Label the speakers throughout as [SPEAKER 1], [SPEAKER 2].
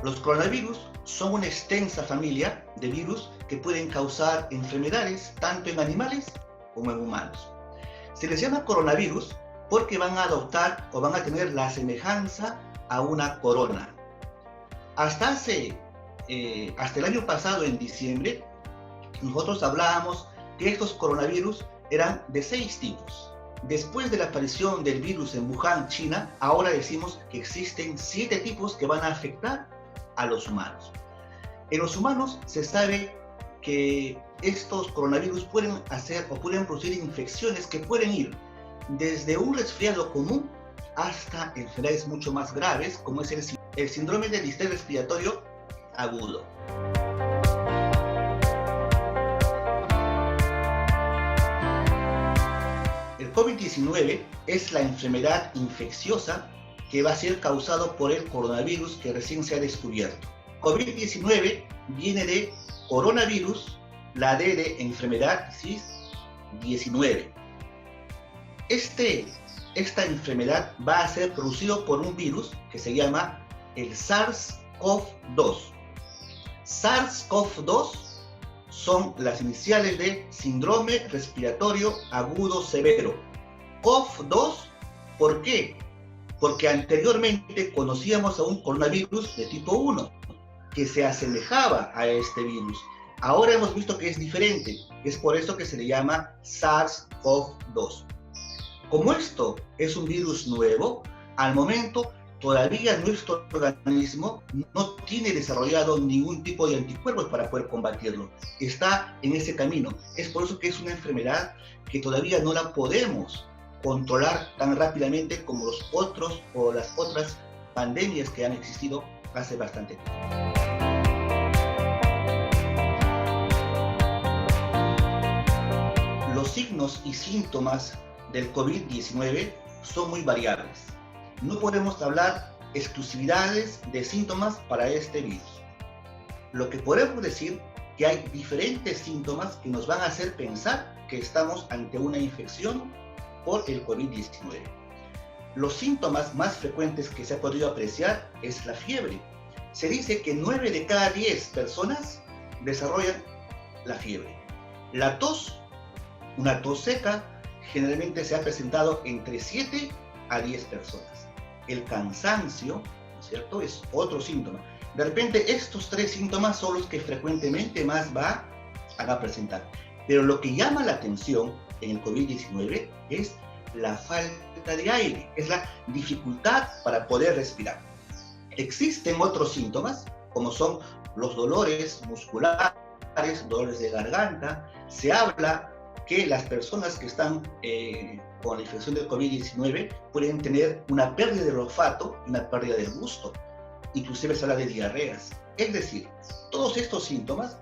[SPEAKER 1] Los coronavirus son una extensa familia de virus que pueden causar enfermedades tanto en animales como en humanos. Se les llama coronavirus porque van a adoptar o van a tener la semejanza a una corona. Hasta el año pasado, en diciembre, nosotros hablábamos que estos coronavirus eran de 6 tipos. Después de la aparición del virus en Wuhan, China, ahora decimos que existen 7 tipos que van a afectar a los humanos. En los humanos se sabe que estos coronavirus pueden hacer o pueden producir infecciones que pueden ir desde un resfriado común hasta enfermedades mucho más graves, como es el síndrome del distrés respiratorio agudo. El COVID-19 es la enfermedad infecciosa que va a ser causado por el coronavirus que recién se ha descubierto. COVID-19 viene de coronavirus, la D de enfermedad, ¿sí? 19. Esta enfermedad va a ser producido por un virus que se llama el SARS-CoV-2. SARS-CoV-2 son las iniciales de síndrome respiratorio agudo severo. CoV-2, ¿por qué? Porque anteriormente conocíamos a un coronavirus de tipo 1 que se asemejaba a este virus. Ahora hemos visto que es diferente, es por eso que se le llama SARS-CoV-2. Como esto es un virus nuevo, al momento todavía nuestro organismo no tiene desarrollado ningún tipo de anticuerpos para poder combatirlo. Está en ese camino. Es por eso que es una enfermedad que todavía no la podemos controlar tan rápidamente como los otros o las otras pandemias que han existido hace bastante tiempo. Los signos y síntomas del COVID-19 son muy variables. No podemos hablar exclusividades de síntomas para este virus. Lo que podemos decir que hay diferentes síntomas que nos van a hacer pensar que estamos ante una infección por el COVID-19. Los síntomas más frecuentes que se ha podido apreciar es la fiebre. Se dice que 9 de cada 10 personas desarrollan la fiebre. La tos, una tos seca, generalmente se ha presentado entre 7 a 10 personas. El cansancio, ¿no es cierto?, es otro síntoma. De repente estos 3 síntomas son los que frecuentemente más van a presentar. Pero lo que llama la atención en el COVID-19 es la falta de aire, es la dificultad para poder respirar. Existen otros síntomas, como son los dolores musculares, dolores de garganta. Se habla que las personas que están con la infección del COVID-19 pueden tener una pérdida del olfato y una pérdida del gusto. Inclusive se habla de diarreas. Es decir, todos estos síntomas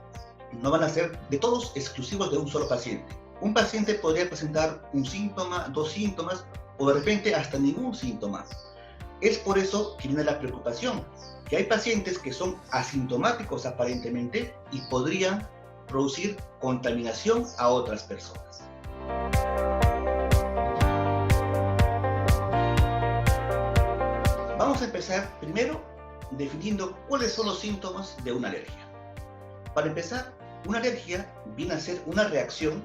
[SPEAKER 1] no van a ser de todos exclusivos de un solo paciente. Un paciente podría presentar un síntoma, 2 síntomas o de repente hasta ningún síntoma. Es por eso que viene la preocupación, que hay pacientes que son asintomáticos aparentemente y podrían producir contaminación a otras personas. Vamos a empezar primero definiendo cuáles son los síntomas de una alergia. Para empezar, una alergia viene a ser una reacción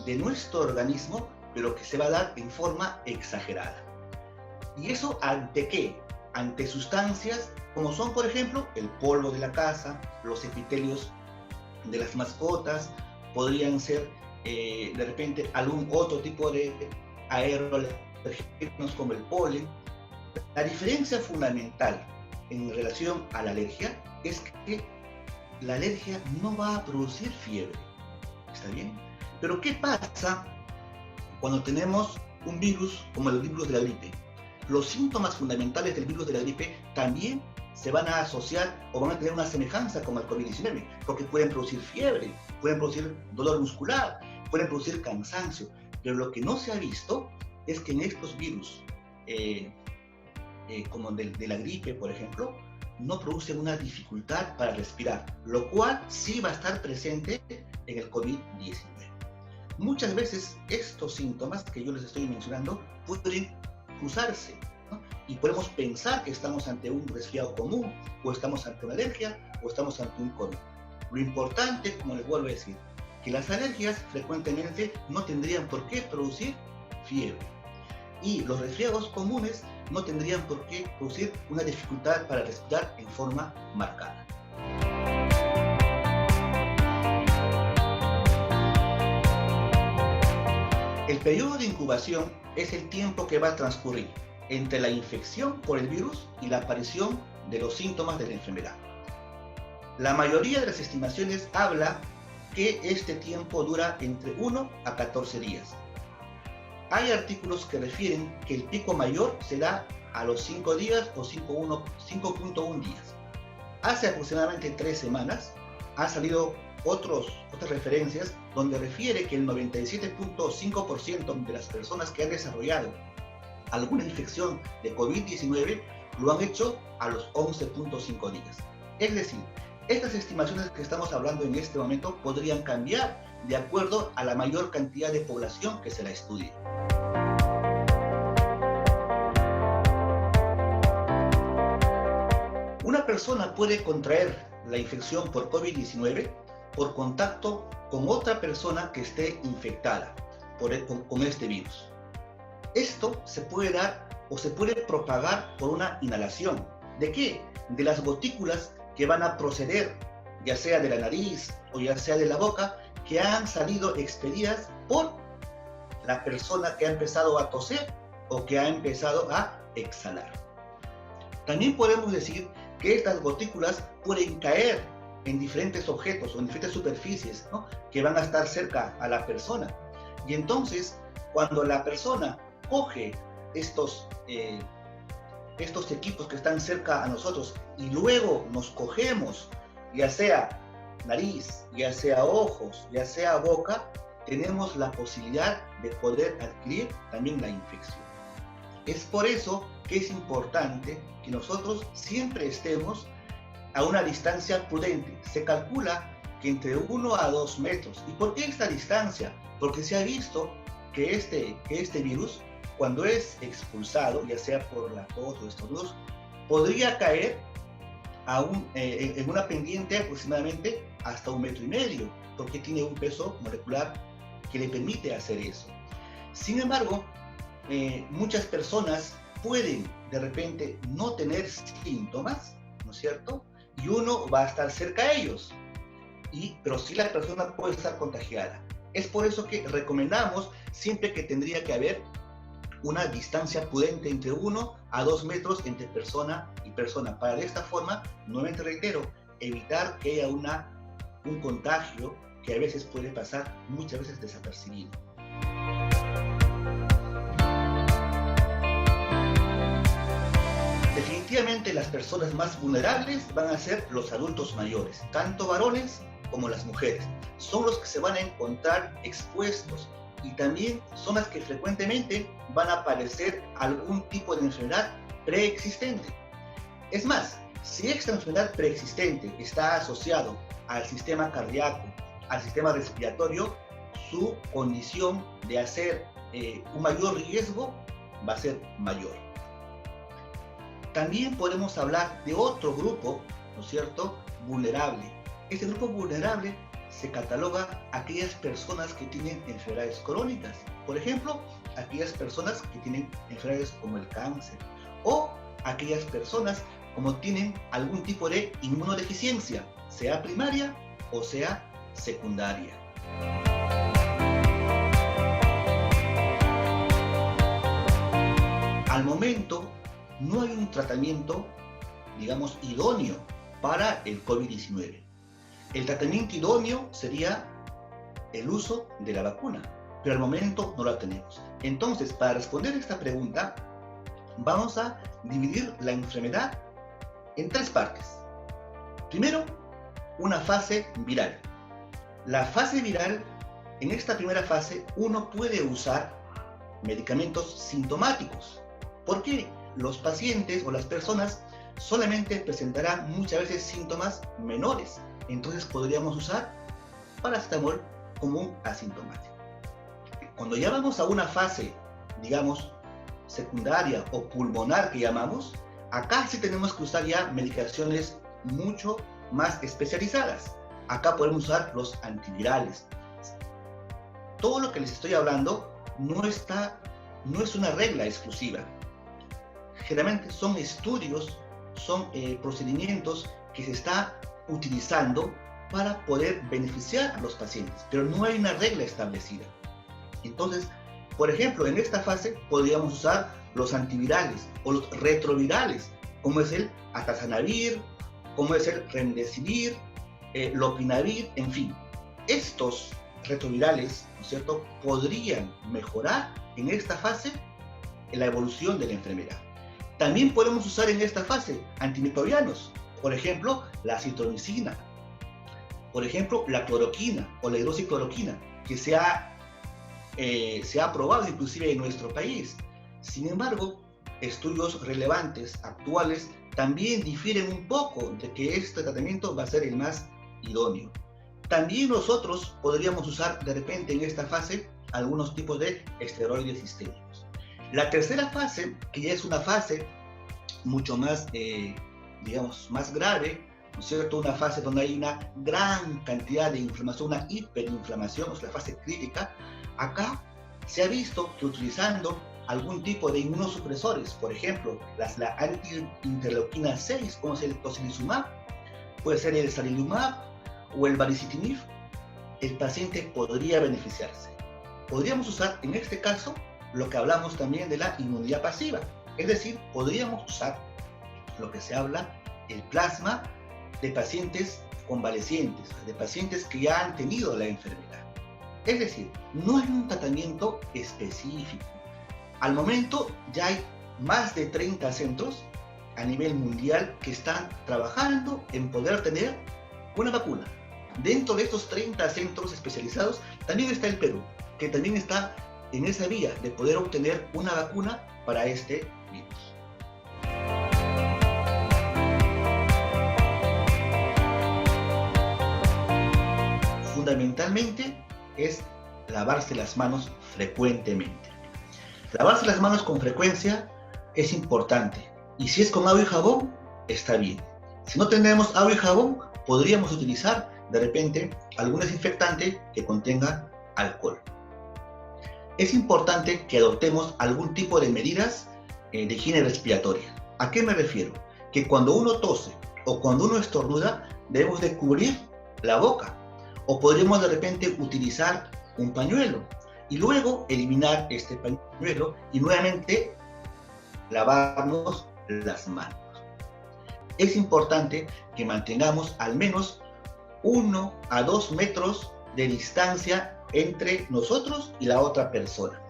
[SPEAKER 1] de nuestro organismo, pero que se va a dar en forma exagerada. ¿Y eso ante qué? Ante sustancias como son, por ejemplo, el polvo de la casa, los epitelios de las mascotas, podrían ser de repente algún otro tipo de aerosoles como el polen. La diferencia fundamental en relación a la alergia es que la alergia no va a producir fiebre. ¿Está bien? Pero ¿qué pasa cuando tenemos un virus como el virus de la gripe? Los síntomas fundamentales del virus de la gripe también se van a asociar o van a tener una semejanza con el COVID-19, porque pueden producir fiebre, pueden producir dolor muscular, pueden producir cansancio. Pero lo que no se ha visto es que en estos virus, como de la gripe, por ejemplo, no producen una dificultad para respirar, lo cual sí va a estar presente en el COVID-19. Muchas veces estos síntomas que yo les estoy mencionando pueden cruzarse. ¿no? Y podemos pensar que estamos ante un resfriado común, o estamos ante una alergia, o estamos ante un COVID. Lo importante, como les vuelvo a decir, que las alergias frecuentemente no tendrían por qué producir fiebre. Y los resfriados comunes no tendrían por qué producir una dificultad para respirar en forma marcada. El periodo de incubación es el tiempo que va a transcurrir entre la infección por el virus y la aparición de los síntomas de la enfermedad. La mayoría de las estimaciones habla que este tiempo dura entre 1 a 14 días. Hay artículos que refieren que el pico mayor se da a los 5 días o 5.1 días. Hace aproximadamente 3 semanas han salido otras referencias donde refiere que el 97.5% de las personas que han desarrollado alguna infección de COVID-19 lo han hecho a los 11.5 días. Es decir, estas estimaciones que estamos hablando en este momento podrían cambiar de acuerdo a la mayor cantidad de población que se la estudie. Una persona puede contraer la infección por COVID-19 por contacto con otra persona que esté infectada con este virus. Esto se puede dar o se puede propagar por una inhalación. ¿De qué? De las gotículas que van a proceder, ya sea de la nariz o ya sea de la boca, que han salido expelidas por la persona que ha empezado a toser o que ha empezado a exhalar. También podemos decir que estas gotículas pueden caer en diferentes objetos o en diferentes superficies, ¿no?, que van a estar cerca a la persona. Y entonces, cuando la persona coge estos equipos que están cerca a nosotros y luego nos cogemos, ya sea nariz, ya sea ojos, ya sea boca, tenemos la posibilidad de poder adquirir también la infección. Es por eso que es importante que nosotros siempre estemos a una distancia prudente. Se calcula que entre 1 a 2 metros. ¿Y por qué esta distancia? Porque se ha visto que este virus, cuando es expulsado, ya sea por la tos o estornudos, podría caer en una pendiente aproximadamente hasta 1,5 metros, porque tiene un peso molecular que le permite hacer eso. Sin embargo, muchas personas pueden de repente no tener síntomas, ¿no es cierto? Y uno va a estar cerca a ellos, pero sí la persona puede estar contagiada. Es por eso que recomendamos siempre que tendría que haber una distancia prudente entre 1 a 2 metros entre persona y persona, para de esta forma, nuevamente reitero, evitar que haya un contagio que a veces puede pasar muchas veces desapercibido. Definitivamente las personas más vulnerables van a ser los adultos mayores, tanto varones como las mujeres. Son los que se van a encontrar expuestos y también son las que frecuentemente van a padecer algún tipo de enfermedad preexistente. Es más, si esta enfermedad preexistente está asociado al sistema cardíaco, al sistema respiratorio, su condición de hacer un mayor riesgo va a ser mayor. También podemos hablar de otro grupo, ¿no es cierto?, vulnerable. Este grupo vulnerable se cataloga a aquellas personas que tienen enfermedades crónicas. Por ejemplo, aquellas personas que tienen enfermedades como el cáncer o aquellas personas como tienen algún tipo de inmunodeficiencia, sea primaria o sea secundaria. Al momento, no hay un tratamiento, digamos, idóneo para el COVID-19. El tratamiento idóneo sería el uso de la vacuna, pero al momento no la tenemos. Entonces, para responder esta pregunta, vamos a dividir la enfermedad en 3 partes. Primero, una fase viral. La fase viral, en esta primera fase, uno puede usar medicamentos sintomáticos. ¿Por qué? Los pacientes o las personas solamente presentarán muchas veces síntomas menores. Entonces podríamos usar paracetamol como un asintomático. Cuando ya vamos a una fase, digamos, secundaria o pulmonar que llamamos, acá sí tenemos que usar ya medicaciones mucho más especializadas. Acá podemos usar los antivirales. Todo lo que les estoy hablando no es una regla exclusiva. Generalmente son estudios, son procedimientos que se está utilizando para poder beneficiar a los pacientes, pero no hay una regla establecida. Entonces, por ejemplo, en esta fase podríamos usar los antivirales o los retrovirales, como es el atazanavir, como es el remdesivir, lopinavir, en fin. Estos retrovirales, ¿no es cierto?, podrían mejorar en esta fase la evolución de la enfermedad. También podemos usar en esta fase antimicrobianos, por ejemplo, la acitromicina, por ejemplo, la cloroquina o la hidroxicloroquina, que se ha aprobado inclusive en nuestro país. Sin embargo, estudios relevantes actuales también difieren un poco de que este tratamiento va a ser el más idóneo. También nosotros podríamos usar de repente en esta fase algunos tipos de esteroides sistémicos. La tercera fase, que ya es una fase mucho más, digamos, más grave, ¿no es cierto? Una fase donde hay una gran cantidad de inflamación, una hiperinflamación, es la fase crítica. Acá se ha visto que utilizando algún tipo de inmunosupresores, por ejemplo, la anti-interleuquina 6, como es el tocilizumab, puede ser el sarilumab o el baricitinib, el paciente podría beneficiarse. Podríamos usar en este caso lo que hablamos también de la inmunidad pasiva, es decir, podríamos usar lo que se habla, el plasma de pacientes convalecientes, de pacientes que ya han tenido la enfermedad. Es decir, no hay un tratamiento específico. Al momento ya hay más de 30 centros a nivel mundial que están trabajando en poder tener una vacuna. Dentro de estos 30 centros especializados también está el Perú, que también está en esa vía de poder obtener una vacuna para este virus. Fundamentalmente es lavarse las manos frecuentemente. Lavarse las manos con frecuencia es importante, y si es con agua y jabón, está bien. Si no tenemos agua y jabón, podríamos utilizar de repente algún desinfectante que contenga alcohol. Es importante que adoptemos algún tipo de medidas de higiene respiratoria. ¿A qué me refiero? Que cuando uno tose o cuando uno estornuda, debemos de cubrir la boca, o podríamos de repente utilizar un pañuelo y luego eliminar este pañuelo y nuevamente lavarnos las manos. Es importante que mantengamos al menos 1 a 2 metros de distancia entre nosotros y la otra persona.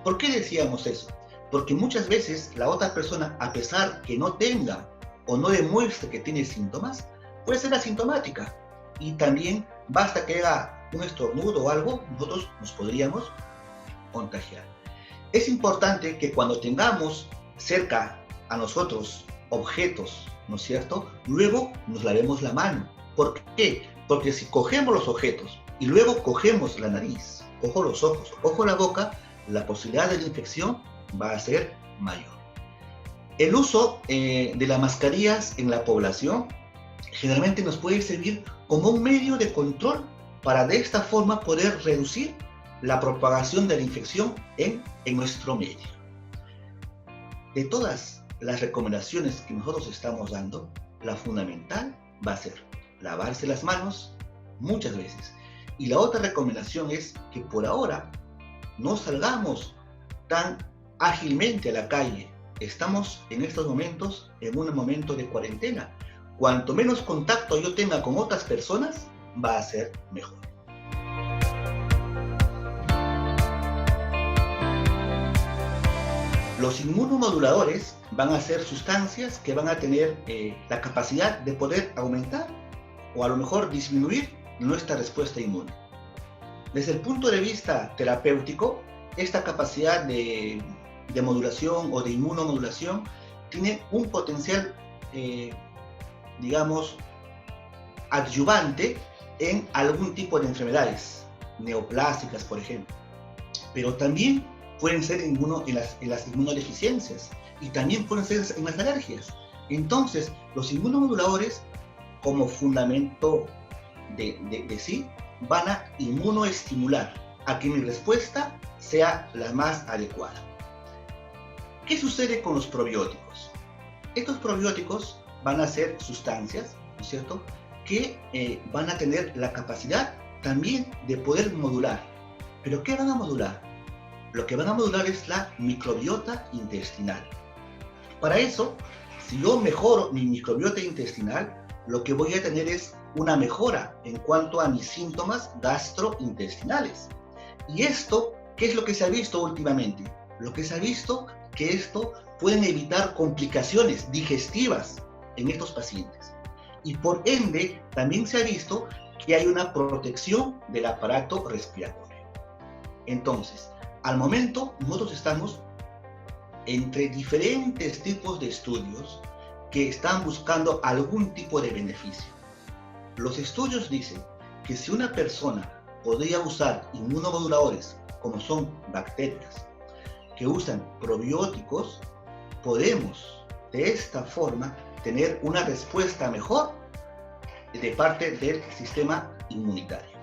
[SPEAKER 1] ¿Por qué decíamos eso? Porque muchas veces la otra persona, a pesar que no tenga o no demuestre que tiene síntomas, puede ser asintomática y también basta que haga un estornudo o algo, nosotros nos podríamos contagiar. Es importante que cuando tengamos cerca a nosotros objetos, ¿no es cierto?, luego nos lavemos la mano. ¿Por qué? Porque si cogemos los objetos y luego cogemos la nariz, cojo los ojos, cojo la boca, la posibilidad de la infección va a ser mayor. El uso de las mascarillas en la población generalmente nos puede servir como un medio de control para de esta forma poder reducir la propagación de la infección en nuestro medio. De todas las recomendaciones que nosotros estamos dando, la fundamental va a ser lavarse las manos muchas veces. Y la otra recomendación es que por ahora no salgamos tan ágilmente a la calle. Estamos en estos momentos en un momento de cuarentena. Cuanto menos contacto yo tenga con otras personas, va a ser mejor. Los inmunomoduladores van a ser sustancias que van a tener la capacidad de poder aumentar o a lo mejor disminuir nuestra respuesta inmune. Desde el punto de vista terapéutico, esta capacidad de modulación o de inmunomodulación tiene un potencial, digamos, adyuvante en algún tipo de enfermedades neoplásicas, por ejemplo. Pero también pueden ser en las inmunodeficiencias y también pueden ser en las alergias. Entonces, los inmunomoduladores, como fundamento de sí, van a inmunoestimular a que mi respuesta sea la más adecuada. ¿Qué sucede con los probióticos? Estos probióticos van a ser sustancias, ¿no es cierto?, que van a tener la capacidad también de poder modular. ¿Pero qué van a modular? Lo que van a modular es la microbiota intestinal. Para eso, si yo mejoro mi microbiota intestinal, lo que voy a tener es una mejora en cuanto a mis síntomas gastrointestinales. ¿Y esto qué es lo que se ha visto últimamente? Lo que se ha visto que esto pueden evitar complicaciones digestivas en estos pacientes. Y por ende, también se ha visto que hay una protección del aparato respiratorio. Entonces, al momento, nosotros estamos entre diferentes tipos de estudios que están buscando algún tipo de beneficio. Los estudios dicen que si una persona podría usar inmunomoduladores, como son bacterias, que usan probióticos, podemos de esta forma tener una respuesta mejor de parte del sistema inmunitario.